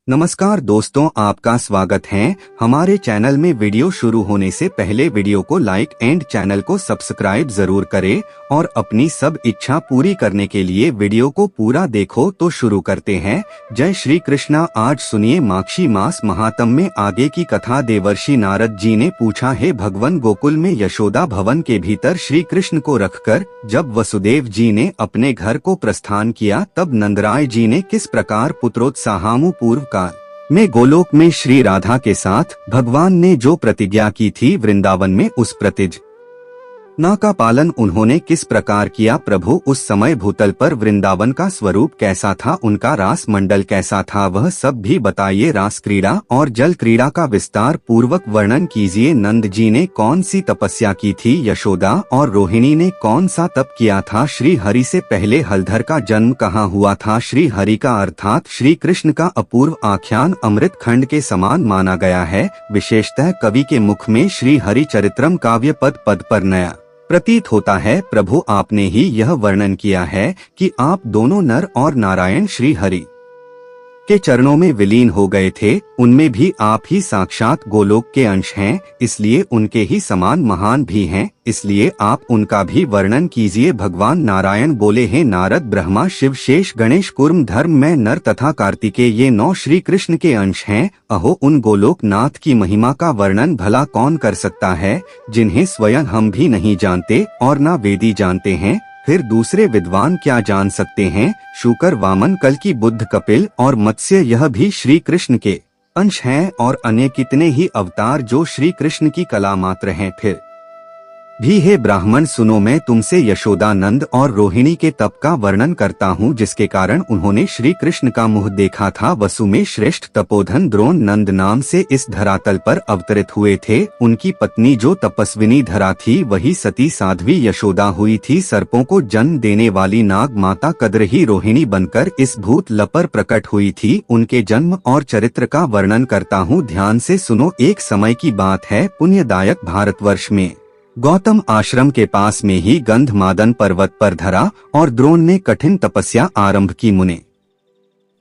नमस्कार दोस्तों, आपका स्वागत है हमारे चैनल में। वीडियो शुरू होने से पहले वीडियो को लाइक एंड चैनल को सब्सक्राइब जरूर करें और अपनी सब इच्छा पूरी करने के लिए वीडियो को पूरा देखो। तो शुरू करते हैं। जय श्री कृष्णा। आज सुनिए माक्षी मास महात्म में आगे की कथा। देवर्षि नारद जी ने पूछा, हे भगवान, गोकुल में यशोदा भवन के भीतर श्री कृष्ण को रखकर जब वसुदेव जी ने अपने घर को प्रस्थान किया, तब नंदराय जी ने किस प्रकार पुत्रोत्साहामु पूर्व में गोलोक में श्री राधा के साथ भगवान ने जो प्रतिज्ञा की थी, वृंदावन में उस प्रतिज्ञा का पालन उन्होंने किस प्रकार किया। प्रभु, उस समय भूतल पर वृंदावन का स्वरूप कैसा था, उनका रास मंडल कैसा था, वह सब भी बताइए। रास क्रीड़ा और जल क्रीड़ा का विस्तार पूर्वक वर्णन कीजिए। नंद जी ने कौन सी तपस्या की थी, यशोदा और रोहिणी ने कौन सा तप किया था, श्री हरि से पहले हलधर का जन्म कहाँ हुआ था। श्री हरि का अर्थात श्री कृष्ण का अपूर्व आख्यान अमृत खंड के समान माना गया है। विशेषतः कवि के मुख में श्री हरि चरित्रम काव्य पद पद पर नया प्रतीत होता है। प्रभु, आपने ही यह वर्णन किया है कि आप दोनों नर और नारायण श्री हरि के चरणों में विलीन हो गए थे। उनमें भी आप ही साक्षात गोलोक के अंश हैं, इसलिए उनके ही समान महान भी हैं, इसलिए आप उनका भी वर्णन कीजिए। भगवान नारायण बोले, हैं नारद, ब्रह्मा, शिव, शेष, गणेश, कूर्म, धर्म, मैं, नर तथा कार्तिकेय, ये 9 श्री कृष्ण के अंश हैं। अहो, उन गोलोक नाथ की महिमा का वर्णन भला कौन कर सकता है, जिन्हें स्वयं हम भी नहीं जानते और न वेदी जानते हैं, फिर दूसरे विद्वान क्या जान सकते हैं। शूकर, वामन, कल्कि, बुद्ध, कपिल और मत्स्य, यह भी श्री कृष्ण के अंश हैं, और अन्य कितने ही अवतार जो श्री कृष्ण की कला मात्र हैं। फिर भी हे ब्राह्मण सुनो, मैं तुमसे यशोदानंद और रोहिणी के तप का वर्णन करता हूँ, जिसके कारण उन्होंने श्री कृष्ण का मुँह देखा था। वसु में श्रेष्ठ तपोधन द्रोण नंद नाम से इस धरातल पर अवतरित हुए थे। उनकी पत्नी जो तपस्विनी धरा थी, वही सती साध्वी यशोदा हुई थी। सर्पों को जन्म देने वाली नाग माता कद्रही रोहिणी बनकर इस भूतल पर प्रकट हुई थी। उनके जन्म और चरित्र का वर्णन करता हूँ, ध्यान से सुनो। एक समय की बात है, पुण्यदायक भारतवर्ष में गौतम आश्रम के पास में ही गंधमादन पर्वत पर धरा और द्रोण ने कठिन तपस्या आरंभ की। मुने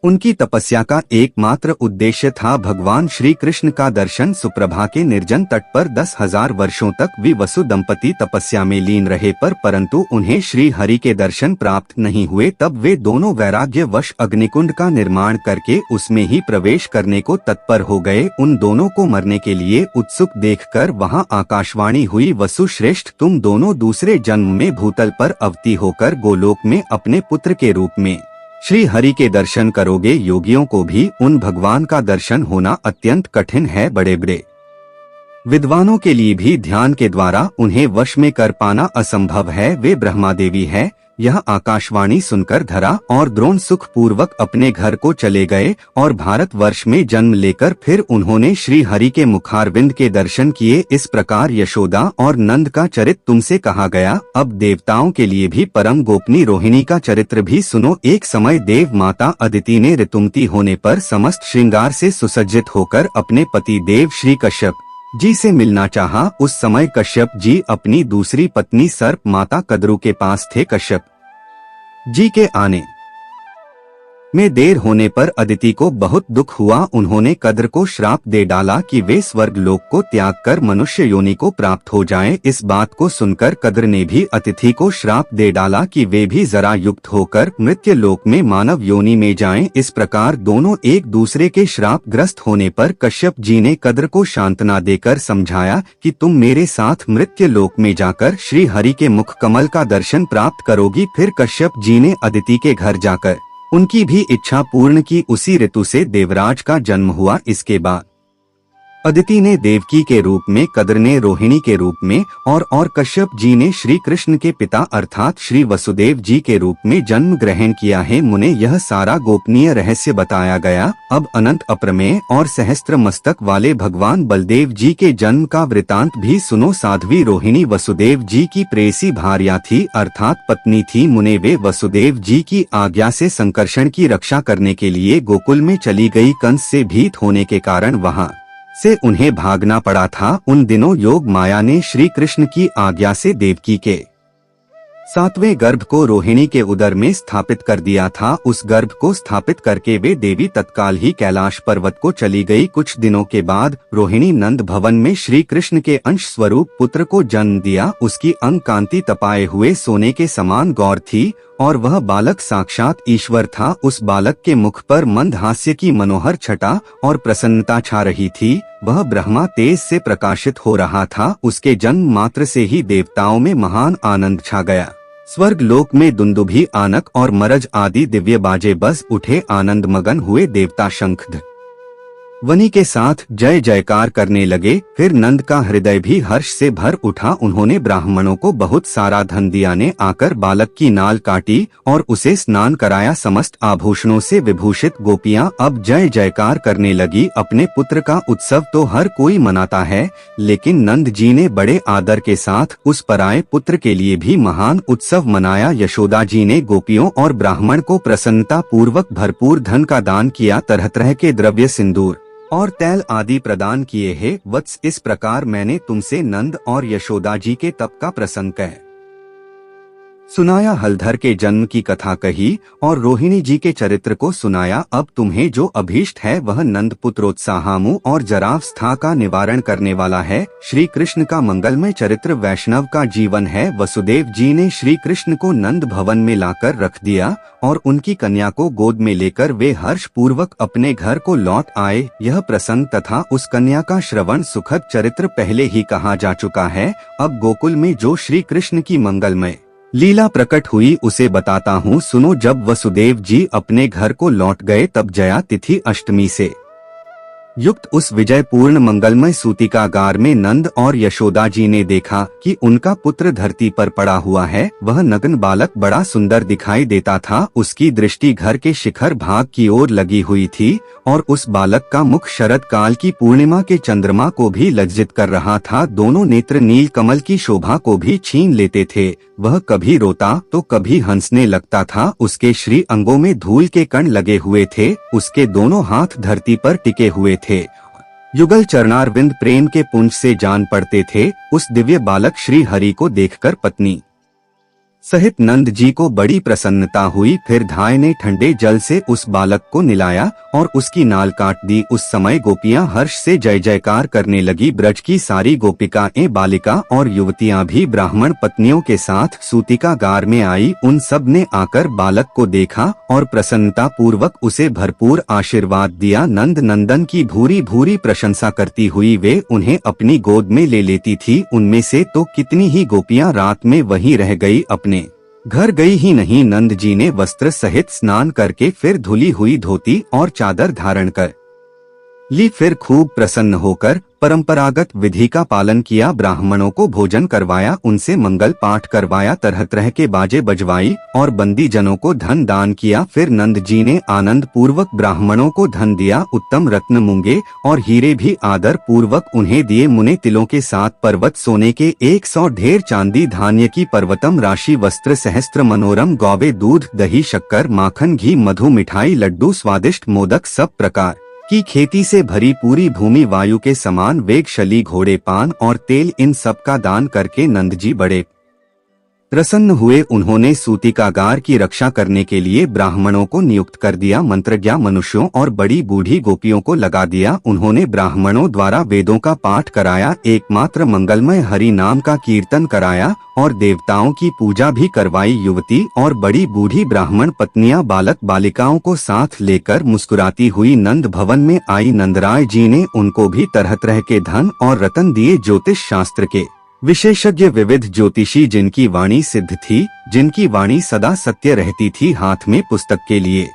उनकी तपस्या का एकमात्र उद्देश्य था भगवान श्री कृष्ण का दर्शन। सुप्रभा के निर्जन तट पर 10,000 वर्षों तक विवसु दंपति तपस्या में लीन रहे, परंतु उन्हें श्री हरि के दर्शन प्राप्त नहीं हुए। तब वे दोनों वैराग्यवश अग्निकुंड का निर्माण करके उसमें ही प्रवेश करने को तत्पर हो गए। उन दोनों को मरने के लिए उत्सुक देखकर वहां आकाशवाणी हुई, वसु श्रेष्ठ, तुम दोनों दूसरे जन्म में भूतल पर अवती होकर गोलोक में अपने पुत्र के रूप में श्री हरि के दर्शन करोगे। योगियों को भी उन भगवान का दर्शन होना अत्यंत कठिन है। बड़े बड़े विद्वानों के लिए भी ध्यान के द्वारा उन्हें वश में कर पाना असंभव है। वे ब्रह्मा देवी है। यह आकाशवाणी सुनकर धरा और द्रोण सुख पूर्वक अपने घर को चले गए और भारतवर्ष में जन्म लेकर फिर उन्होंने श्री हरि के मुखारविंद के दर्शन किए। इस प्रकार यशोदा और नंद का चरित्र तुमसे कहा गया। अब देवताओं के लिए भी परम गोपनीय रोहिणी का चरित्र भी सुनो। एक समय देव माता अदिति ने ऋतुमती होने पर समस्त श्रृंगार से सुसज्जित होकर अपने पति देव श्री कश्यप जी से मिलना चाहा। उस समय कश्यप जी अपनी दूसरी पत्नी सर्प माता कद्रु के पास थे। कश्यप जी के आने में देर होने पर अदिति को बहुत दुख हुआ। उन्होंने कद्र को श्राप दे डाला कि वे स्वर्ग लोक को त्याग कर मनुष्य योनि को प्राप्त हो जाएं। इस बात को सुनकर कद्र ने भी अतिथि को श्राप दे डाला कि वे भी जरा युक्त होकर मृत्यु लोक में मानव योनि में जाएं। इस प्रकार दोनों एक दूसरे के श्राप ग्रस्त होने पर कश्यप जी ने कद्र को सांत्वना देकर समझाया कि तुम मेरे साथ मृत्यु लोक में जाकर श्री हरि के मुख कमल का दर्शन प्राप्त करोगी। फिर कश्यप जी ने अदिति के घर जाकर उनकी भी इच्छा पूर्ण की। उसी ऋतु से देवराज का जन्म हुआ। इसके बाद अदिति ने देवकी के रूप में, कद्र ने रोहिणी के रूप में और कश्यप जी ने श्री कृष्ण के पिता अर्थात श्री वसुदेव जी के रूप में जन्म ग्रहण किया है। मुने यह सारा गोपनीय रहस्य बताया गया। अब अनंत अप्रमेय और सहस्त्र मस्तक वाले भगवान बलदेव जी के जन्म का वृतांत भी सुनो। साध्वी रोहिणी वसुदेव जी की प्रेयसी भार्या थी अर्थात पत्नी थी। मुने वे वसुदेव जी की आज्ञा से संकर्षण की रक्षा करने के लिए गोकुल में चली गई। कंस से भीत होने के कारण वहां से उन्हें भागना पड़ा था। उन दिनों योग माया ने श्री कृष्ण की आज्ञा से देवकी के सातवें गर्भ को रोहिणी के उदर में स्थापित कर दिया था। उस गर्भ को स्थापित करके वे देवी तत्काल ही कैलाश पर्वत को चली गई। कुछ दिनों के बाद रोहिणी नंद भवन में श्री कृष्ण के अंश स्वरूप पुत्र को जन्म दिया। उसकी अंग कांति तपाए हुए सोने के समान गौर थी और वह बालक साक्षात ईश्वर था। उस बालक के मुख पर मंद हास्य की मनोहर छटा और प्रसन्नता छा रही थी। वह ब्रह्मा तेज से प्रकाशित हो रहा था। उसके जन्म मात्र से ही देवताओं में महान आनंद छा गया। स्वर्ग लोक में दुंदुभी, आनक और मरज आदि दिव्य बाजे बज उठे। आनंद मगन हुए देवता शंख ध्वनि के साथ जय जयकार करने लगे। फिर नंद का हृदय भी हर्ष से भर उठा। उन्होंने ब्राह्मणों को बहुत सारा धन दिया। ने आकर बालक की नाल काटी और उसे स्नान कराया। समस्त आभूषणों से विभूषित गोपियां अब जय जयकार करने लगी। अपने पुत्र का उत्सव तो हर कोई मनाता है, लेकिन नंद जी ने बड़े आदर के साथ उस पराये पुत्र के लिए भी महान उत्सव मनाया। यशोदा जी ने गोपियों और ब्राह्मण को प्रसन्नता पूर्वक भरपूर धन का दान किया। तरह तरह के द्रव्य, सिंदूर और तैल आदि प्रदान किए। हे वत्स, इस प्रकार मैंने तुमसे नंद और यशोदा जी के तप का प्रसंग कह सुनाया। हलधर के जन्म की कथा कही और रोहिणी जी के चरित्र को सुनाया। अब तुम्हें जो अभीष्ट है वह नंद पुत्रोत्साहामु और जरावस्था का निवारण करने वाला है। श्री कृष्ण का मंगलमय चरित्र वैष्णव का जीवन है। वसुदेव जी ने श्री कृष्ण को नंद भवन में लाकर रख दिया और उनकी कन्या को गोद में लेकर वे हर्ष पूर्वक अपने घर को लौट आए। यह प्रसंग तथा उस कन्या का श्रवण सुखद चरित्र पहले ही कहा जा चुका है। अब गोकुल में जो श्री कृष्ण की मंगलमय लीला प्रकट हुई उसे बताता हूँ, सुनो। जब वसुदेव जी अपने घर को लौट गए तब जया तिथि अष्टमी से युक्त उस विजयपूर्ण मंगलमय सूतिकागार में नंद और यशोदा जी ने देखा कि उनका पुत्र धरती पर पड़ा हुआ है। वह नग्न बालक बड़ा सुंदर दिखाई देता था। उसकी दृष्टि घर के शिखर भाग की ओर लगी हुई थी और उस बालक का मुख शरद काल की पूर्णिमा के चंद्रमा को भी लज्जित कर रहा था। दोनों नेत्र नील कमल की शोभा को भी छीन लेते थे। वह कभी रोता तो कभी हंसने लगता था। उसके श्री अंगों में धूल के कण लगे हुए थे। उसके दोनों हाथ धरती पर टिके हुए थे। युगल चरणारविंद प्रेम के पुंज से जान पड़ते थे। उस दिव्य बालक श्री हरि को देखकर पत्नी सहित नंद जी को बड़ी प्रसन्नता हुई। फिर धाय ने ठंडे जल से उस बालक को निलाया और उसकी नाल काट दी। उस समय गोपियां हर्ष से जय जयकार करने लगी। ब्रज की सारी गोपिकाएं, बालिका और युवतियां भी ब्राह्मण पत्नियों के साथ सूतिकागार में आई। उन सब ने आकर बालक को देखा और प्रसन्नता पूर्वक उसे भरपूर आशीर्वाद दिया। नंद नंदन की भूरी भूरी प्रशंसा करती हुई वे उन्हें अपनी गोद में ले लेती थी। उनमें से तो कितनी ही गोपियां रात में वहीं रह गई, अपने घर गई ही नहीं। नंद जी ने वस्त्र सहित स्नान करके फिर धुली हुई धोती और चादर धारण कर ली। फिर खूब प्रसन्न होकर परंपरागत विधि का पालन किया। ब्राह्मणों को भोजन करवाया, उनसे मंगल पाठ करवाया, तरह तरह के बाजे बजवाई और बंदी जनों को धन दान किया। फिर नंद जी ने आनंद पूर्वक ब्राह्मणों को धन दिया। उत्तम रत्न, मूंगे और हीरे भी आदर पूर्वक उन्हें दिए। मुने तिलों के साथ पर्वत सोने के 100 ढेर, चांदी धान्य की पर्वतम राशि, वस्त्र सहस्त्र मनोरम, गौवे, दूध, दही, शक्कर, माखन, घी, मधु, मिठाई, लड्डू, स्वादिष्ट मोदक, सब प्रकार की खेती से भरी पूरी भूमि, वायु के समान वेगशली घोड़े, पान और तेल, इन सब का दान करके नंद जी बड़े प्रसन्न हुए। उन्होंने सूतिकागार की रक्षा करने के लिए ब्राह्मणों को नियुक्त कर दिया। मंत्रज्ञ मनुष्यों और बड़ी बूढ़ी गोपियों को लगा दिया। उन्होंने ब्राह्मणों द्वारा वेदों का पाठ कराया, एकमात्र मंगलमय हरि नाम का कीर्तन कराया और देवताओं की पूजा भी करवाई। युवती और बड़ी बूढ़ी ब्राह्मण पत्नियां बालक बालिकाओं को साथ लेकर मुस्कुराती हुई नंद भवन में आई। नंदराय जी ने उनको भी तरह तरह के धन और रतन दिए। ज्योतिष शास्त्र के विशेषज्ञ, विविध ज्योतिषी, जिनकी वाणी सिद्ध थी, जिनकी वाणी सदा सत्य रहती थी, हाथ में पुस्तक के लिए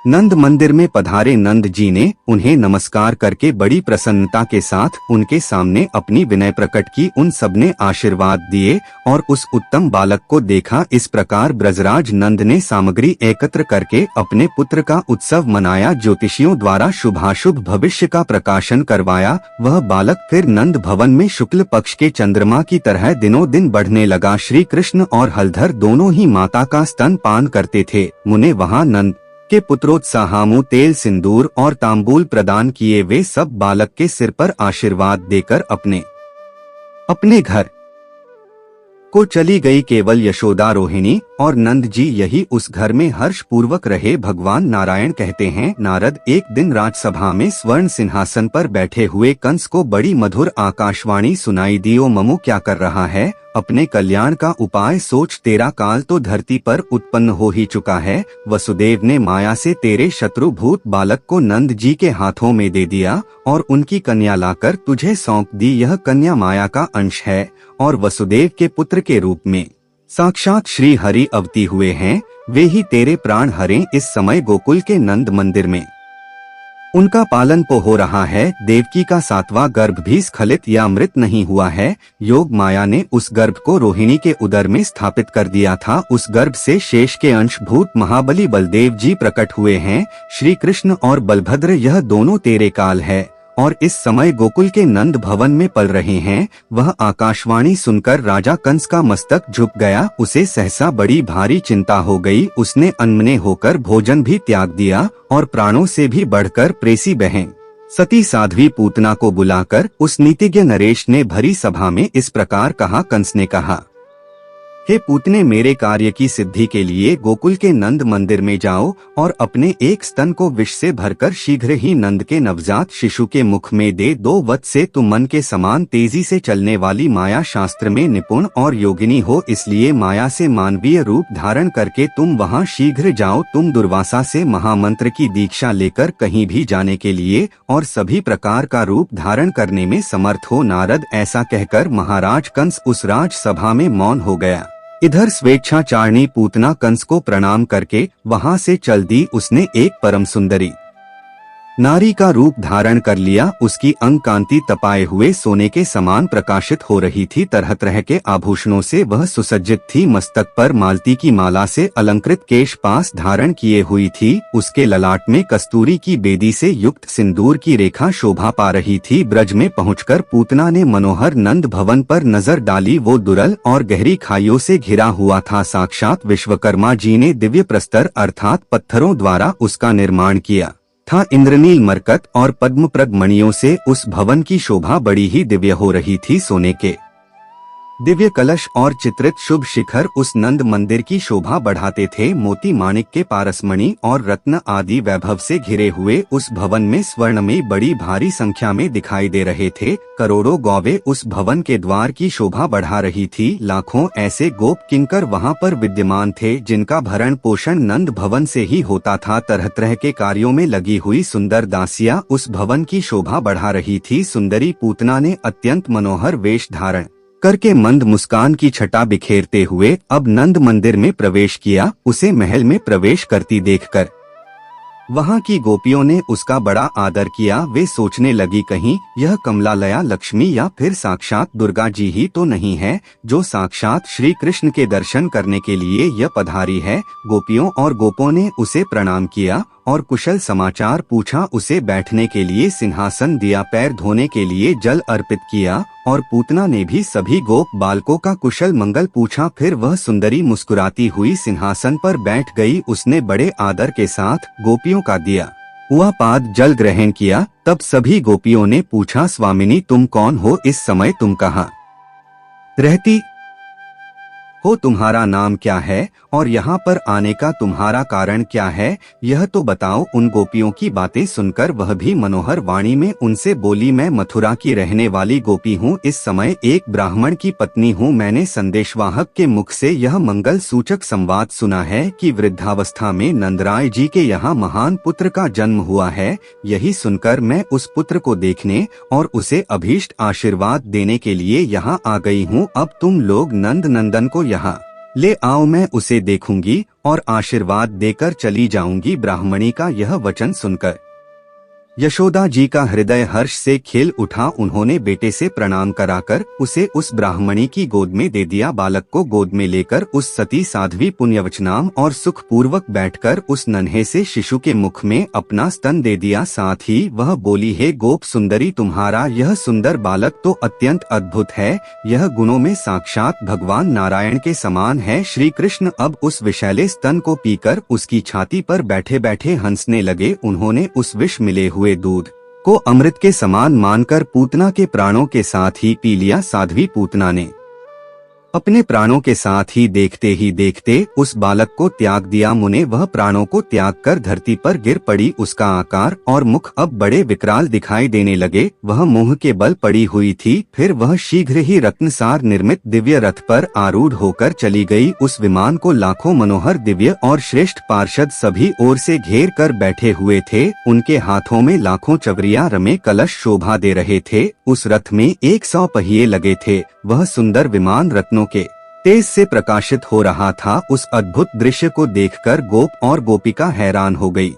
नंद मंदिर में पधारे। नंद जी ने उन्हें नमस्कार करके बड़ी प्रसन्नता के साथ उनके सामने अपनी विनय प्रकट की। उन सबने आशीर्वाद दिए और उस उत्तम बालक को देखा। इस प्रकार ब्रजराज नंद ने सामग्री एकत्र करके अपने पुत्र का उत्सव मनाया। ज्योतिषियों द्वारा शुभाशुभ भविष्य का प्रकाशन करवाया। वह बालक फिर नंद भवन में शुक्ल पक्ष के चंद्रमा की तरह दिनों दिन बढ़ने लगा। श्री कृष्ण और हलधर दोनों ही माता का स्तन पान करते थे। मुने वहाँ नंद के पुत्रोत्साहामु तेल, सिंदूर और तांबूल प्रदान किए। वे सब बालक के सिर पर आशीर्वाद देकर अपने घर को चली गई केवल यशोदा रोहिणी और नंद जी यही उस घर में हर्ष पूर्वक रहे। भगवान नारायण कहते हैं, नारद एक दिन राजसभा में स्वर्ण सिंहासन पर बैठे हुए कंस को बड़ी मधुर आकाशवाणी सुनाई दी। ओ ममु क्या कर रहा है, अपने कल्याण का उपाय सोच, तेरा काल तो धरती पर उत्पन्न हो ही चुका है। वसुदेव ने माया से तेरे शत्रुभूत बालक को नंद जी के हाथों में दे दिया और उनकी कन्या लाकर तुझे सौंप दी। यह कन्या माया का अंश है और वसुदेव के पुत्र के रूप में साक्षात श्री हरि अवती हुए हैं। वे ही तेरे प्राण हरें। इस समय गोकुल के नंद मंदिर में उनका पालन पो हो रहा है। देवकी का 7वां गर्भ भी स्खलित या मृत नहीं हुआ है। योग माया ने उस गर्भ को रोहिणी के उदर में स्थापित कर दिया था। उस गर्भ से शेष के अंशभूत महाबली बलदेव जी प्रकट हुए हैं। श्री कृष्ण और बलभद्र यह दोनों तेरे काल है और इस समय गोकुल के नंद भवन में पल रहे हैं। वह आकाशवाणी सुनकर राजा कंस का मस्तक झुक गया। उसे सहसा बड़ी भारी चिंता हो गई। उसने अनमने होकर भोजन भी त्याग दिया और प्राणों से भी बढ़कर प्रेसी बहन सती साध्वी पूतना को बुलाकर उस नीतिज्ञ नरेश ने भरी सभा में इस प्रकार कहा। कंस ने कहा, हे पूतने, मेरे कार्य की सिद्धि के लिए गोकुल के नंद मंदिर में जाओ और अपने एक स्तन को विष से भरकर शीघ्र ही नंद के नवजात शिशु के मुख में दे दो। वत से तुम मन के समान तेजी से चलने वाली माया शास्त्र में निपुण और योगिनी हो, इसलिए माया से मानवीय रूप धारण करके तुम वहां शीघ्र जाओ। तुम दुर्वासा से महामंत्र की दीक्षा लेकर कहीं भी जाने के लिए और सभी प्रकार का रूप धारण करने में समर्थ हो। नारद ऐसा कहकर महाराज कंस उस राज सभा में मौन हो गया। इधर स्वेच्छाचारिणी पूतना कंस को प्रणाम करके वहां से चल दी। उसने एक परम सुंदरी नारी का रूप धारण कर लिया। उसकी अंग कांति तपाए हुए सोने के समान प्रकाशित हो रही थी। तरह तरह के आभूषणों से वह सुसज्जित थी। मस्तक पर मालती की माला से अलंकृत केश पास धारण किए हुई थी। उसके ललाट में कस्तूरी की बेदी से युक्त सिंदूर की रेखा शोभा पा रही थी। ब्रज में पहुंचकर पूतना ने मनोहर नंद भवन पर नजर डाली। वो दुरल और गहरी खाइयों से घिरा हुआ था। साक्षात विश्वकर्मा जी ने दिव्य प्रस्तर अर्थात पत्थरों द्वारा उसका निर्माण किया था। इंद्रनील मरकत और पद्मप्रद मणियों से उस भवन की शोभा बड़ी ही दिव्य हो रही थी। सोने के दिव्य कलश और चित्रित शुभ शिखर उस नंद मंदिर की शोभा बढ़ाते थे। मोती माणिक के पारसमणि और रत्न आदि वैभव से घिरे हुए उस भवन में स्वर्ण में बड़ी भारी संख्या में दिखाई दे रहे थे। करोड़ों गौवे उस भवन के द्वार की शोभा बढ़ा रही थी। लाखों ऐसे गोप किंकर वहां पर विद्यमान थे जिनका भरण पोषण नंद भवन से ही होता था। तरह तरह के कार्यों में लगी हुई सुंदर दासियां उस भवन की शोभा बढ़ा रही थी। सुंदरी पूतना ने अत्यंत मनोहर वेश धारण करके मंद मुस्कान की छटा बिखेरते हुए अब नंद मंदिर में प्रवेश किया। उसे महल में प्रवेश करती देखकर वहां की गोपियों ने उसका बड़ा आदर किया। वे सोचने लगी कहीं यह कमलालया लक्ष्मी या फिर साक्षात दुर्गा जी ही तो नहीं है जो साक्षात श्री कृष्ण के दर्शन करने के लिए यह पधारी है। गोपियों और गोपों ने उसे प्रणाम किया और कुशल समाचार पूछा। उसे बैठने के लिए सिंहासन दिया, पैर धोने के लिए जल अर्पित किया और पूतना ने भी सभी गोप बालकों का कुशल मंगल पूछा। फिर वह सुंदरी मुस्कुराती हुई सिंहासन पर बैठ गई। उसने बड़े आदर के साथ गोपियों का दिया हुआ पाद जल ग्रहण किया। तब सभी गोपियों ने पूछा, स्वामिनी तुम कौन हो, इस समय तुम कहाँ रहती हो, तुम्हारा नाम क्या है और यहाँ पर आने का तुम्हारा कारण क्या है, यह तो बताओ। उन गोपियों की बातें सुनकर वह भी मनोहर वाणी में उनसे बोली, मैं मथुरा की रहने वाली गोपी हूँ। इस समय एक ब्राह्मण की पत्नी हूँ। मैंने संदेशवाहक के मुख से यह मंगल सूचक संवाद सुना है कि वृद्धावस्था में नंदराय जी के यहाँ महान पुत्र का जन्म हुआ है। यही सुनकर मैं उस पुत्र को देखने और उसे अभीष्ट आशीर्वाद देने के लिए यहाँ आ गई हूँ। अब तुम लोग नंद नंदन को यहाँ ले आओ, मैं उसे देखूंगी और आशीर्वाद देकर चली जाऊंगी। ब्राह्मणी का यह वचन सुनकर यशोदा जी का हृदय हर्ष से खिल उठा। उन्होंने बेटे से प्रणाम कराकर उसे उस ब्राह्मणी की गोद में दे दिया। बालक को गोद में लेकर उस सती साध्वी पुण्यवचनाम और सुख पूर्वक बैठकर उस नन्हे से शिशु के मुख में अपना स्तन दे दिया। साथ ही वह बोली, हे गोप सुंदरी, तुम्हारा यह सुंदर बालक तो अत्यंत अद्भुत है। यह गुणों में साक्षात भगवान नारायण के समान है। श्री कृष्ण अब उस विषैले स्तन को पीकर उसकी छाती पर बैठे बैठे हंसने लगे। उन्होंने उस विष मिले हुए दूध को अमृत के समान मानकर पूतना के प्राणों के साथ ही पी लिया। साध्वी पूतना ने अपने प्राणों के साथ ही देखते उस बालक को त्याग दिया। मुने वह प्राणों को त्याग कर धरती पर गिर पड़ी। उसका आकार और मुख अब बड़े विकराल दिखाई देने लगे। वह मोह के बल पड़ी हुई थी। फिर वह शीघ्र ही रत्नसार निर्मित दिव्य रथ पर आरूढ़ होकर चली गई। उस विमान को लाखों मनोहर दिव्य और श्रेष्ठ पार्षद सभी ओर से घेर कर बैठे हुए थे। उनके हाथों में लाखों चवरिया रमे कलश शोभा दे रहे थे। उस रथ में 100 पहिए लगे थे। वह सुंदर विमान रत्नों के तेज से प्रकाशित हो रहा था। उस अद्भुत दृश्य को देखकर गोप और गोपिका हैरान हो गई।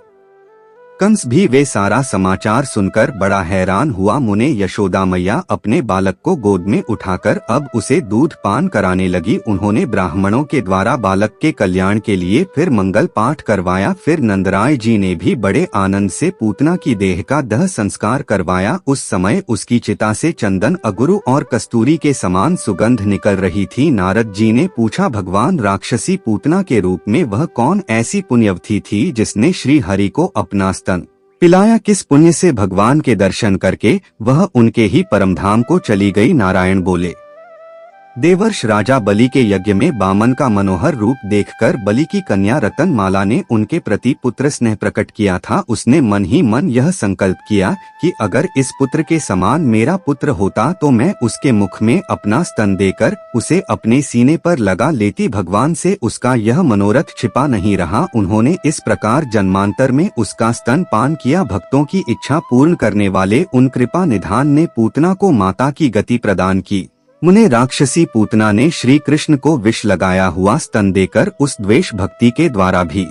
कंस भी वे सारा समाचार सुनकर बड़ा हैरान हुआ। मुने यशोदा मैया अपने बालक को गोद में उठाकर अब उसे दूध पान कराने लगी। उन्होंने ब्राह्मणों के द्वारा बालक के कल्याण के लिए फिर मंगल पाठ करवाया। फिर नंदराय जी ने भी बड़े आनंद से पूतना की देह का दह संस्कार करवाया। उस समय उसकी चिता से चंदन, अगुरु और कस्तूरी के समान सुगंध निकल रही थी। नारद जी ने पूछा, भगवान, राक्षसी पूतना के रूप में वह कौन ऐसी पुण्यवती थी जिसने श्री हरि को अपना स्तन पिलाया? किस पुण्य से भगवान के दर्शन करके वह उनके ही परमधाम को चली गई? नारायण बोले। देवर्ष राजा बलि के यज्ञ में बामन का मनोहर रूप देखकर बलि की कन्या रतनमाला ने उनके प्रति पुत्र स्नेह प्रकट किया था। उसने मन ही मन यह संकल्प किया कि अगर इस पुत्र के समान मेरा पुत्र होता तो मैं उसके मुख में अपना स्तन देकर उसे अपने सीने पर लगा लेती। भगवान से उसका यह मनोरथ छिपा नहीं रहा। उन्होंने इस प्रकार जन्मांतर में उसका स्तन पान किया। भक्तों की इच्छा पूर्ण करने वाले उन कृपा निधान ने पूतना को माता की गति प्रदान की। मुने राक्षसी पूतना ने श्री कृष्ण को विष लगाया हुआ स्तन देकर उस द्वेष भक्ति के द्वारा भी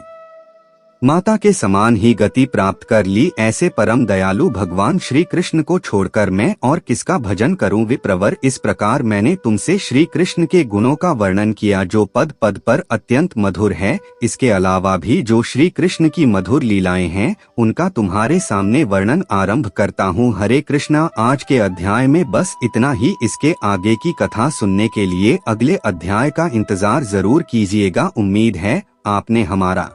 माता के समान ही गति प्राप्त कर ली। ऐसे परम दयालु भगवान श्री कृष्ण को छोड़कर मैं और किसका भजन करूं? विप्रवर, इस प्रकार मैंने तुमसे श्री कृष्ण के गुणों का वर्णन किया जो पद पद पर अत्यंत मधुर है। इसके अलावा भी जो श्री कृष्ण की मधुर लीलाएं हैं उनका तुम्हारे सामने वर्णन आरंभ करता हूँ। हरे कृष्णा। आज के अध्याय में बस इतना ही। इसके आगे की कथा सुनने के लिए अगले अध्याय का इंतजार जरूर कीजिएगा। उम्मीद है आपने हमारा